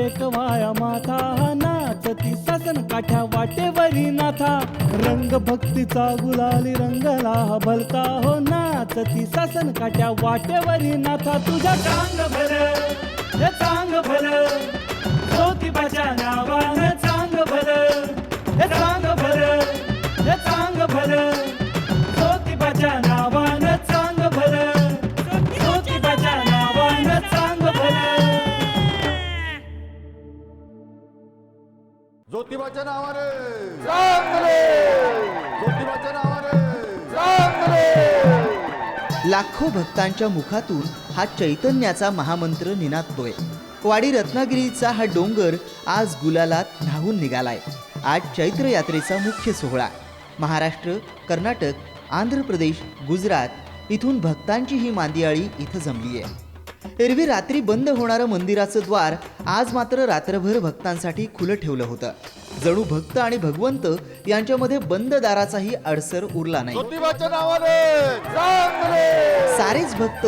एक वाया माथा नाचती सासन काठ्या वाटेवरी नाथा रंग भक्तीचा गुलाली रंगला भलता हो नाचती सासन काठ्या वाटेवरी नाथा तुझ्या चांग भर हे चांग भर ज्योतिबाच्या नावानं चांग भर हे चांग भर हे चांग भर ज्योतिबाच्या नावानं चांग भर ज्योतिबाच्या नावानं चांग भर ज्योतिबाच्या नावाने चांगले ज्योतिबाच्या नावाने चांगले लाखो भक्तांच्या मुखातून हा चैतन्याचा महामंत्र निनादतोय। वाडी रत्नागिरीचा हा डोंगर आज गुलालात न्हावून निघालाय। आज चैत्र यात्रेचा मुख्य सोहळा महाराष्ट्र, कर्नाटक, आंध्र प्रदेश, गुजरात इथून भक्तांची ही मांदियाळी इथं जमली आहे। एरवी रात्री बंद होणारं मंदिराचं द्वार आज मात्र रात्रभर भक्तांसाठी खुलं ठेवलं होतं। जणू भक्त आणि भगवंत यांच्यामध्ये बंद दाराचाही अडसर उरला नाही। ज्योतिबाच्या नावाने चांगले सारेच भक्त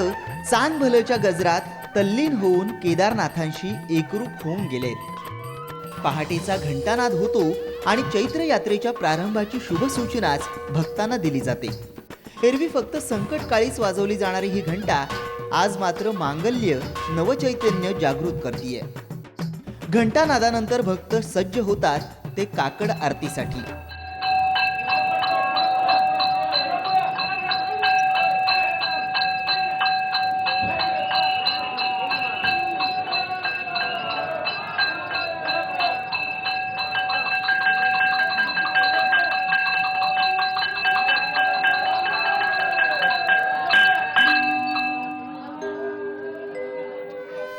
चांद भलच्या गजरात तल्लीन होऊन केदारनाथांशी एकरूप होऊन गेलेत। पहाटेचा घंटानाद होतो आणि चैत्र यात्रेच्या प्रारंभाची शुभ सूचनाच भक्तांना दिली जाते। एरवी फक्त संकटकाळीच वाजवली जाणारी ही घंटा आज मात्र मांगल्य नवचैतन्य जागृत करतीये। घंटानादानंतर भक्त सज्ज होतात ते काकड आरतीसाठी।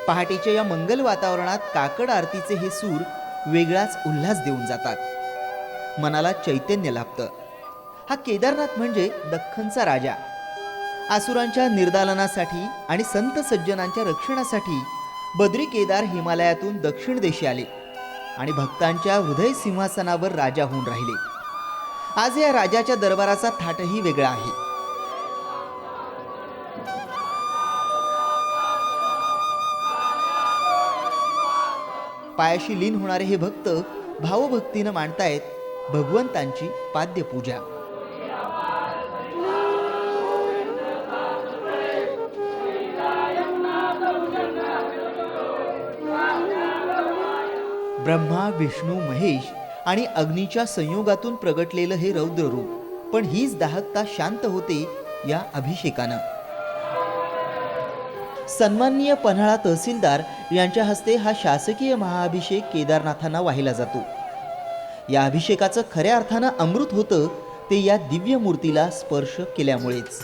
पहाटेच्या या मंगल वातावरणात काकड आरतीचे हे सूर वेगळाच उल्हास देऊन जातात। मनाला चैतन्य लाभतं। हा केदारनाथ म्हणजे दख्खनचा राजा। आसुरांच्या निर्दालनासाठी आणि संत सज्जनांच्या रक्षणासाठी बद्री केदार हिमालयातून दक्षिण देशी आले आणि भक्तांच्या हृदय सिंहासनावर राजा होऊन राहिले। आज या राजाच्या दरबाराचा थाटही वेगळा आहे। पायाशी लीन होणारे हे भक्त भावभक्तीनं मांडतायत भगवंतांची पाद्यपूजा। ब्रह्मा, विष्णू, महेश आणि अग्नीच्या संयोगातून प्रगटलेलं हे रौद्र रूप, पण हीच दाहकता शांत होते या अभिषेकानं। सन्माननीय पन्हाळा तहसीलदार यांच्या हस्ते हा शासकीय महाअभिषेक केदारनाथांना वाहिला जातो। या अभिषेकाचं खऱ्या अर्थानं अमृत होतं ते या दिव्य मूर्तीला स्पर्श केल्यामुळेच।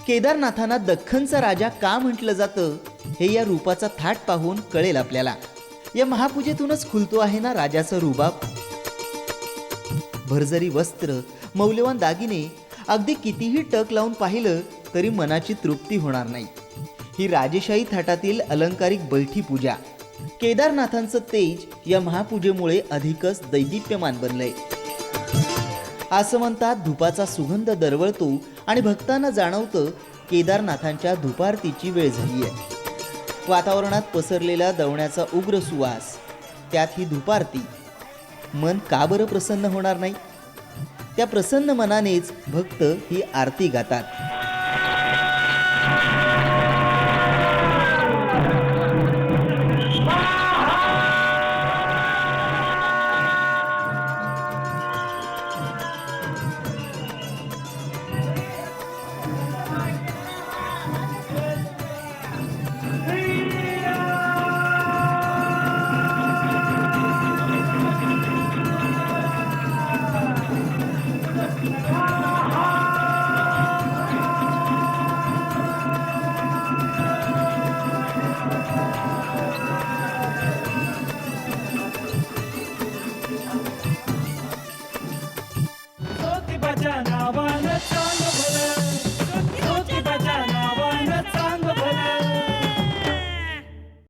केदारनाथांना दख्खनचा राजा का म्हटलं जातं हे या रूपाचा थाट पाहून कळेल आपल्याला। या महापूजेतूनच खुलतो आहे ना राजाचा रुबाब। भरजरी वस्त्र, मौल्यवान दागिने, अगदी कितीही टक लावून पाहिलं तरी मनाची तृप्ती होणार नाही। ही राजेशाही थाटातील अलंकारिक बैठी पूजा. केदारनाथांचं तेज या महापूजेमुळे अधिकच दैदिप्यमान बनलंय. आसमंतात धुपाचा सुगंध दरवळतो आणि भक्तांना जाणवतं केदारनाथांच्या धुपारतीची वेळ झाली आहे. वातावरणात पसरलेला दवण्याचा उग्र सुवास, त्यात ही धुपारती. मन का बरं प्रसन्न होणार नाही? त्या प्रसन्न मनानेच भक्त ही आरती गातात. ज्योतिबाच्या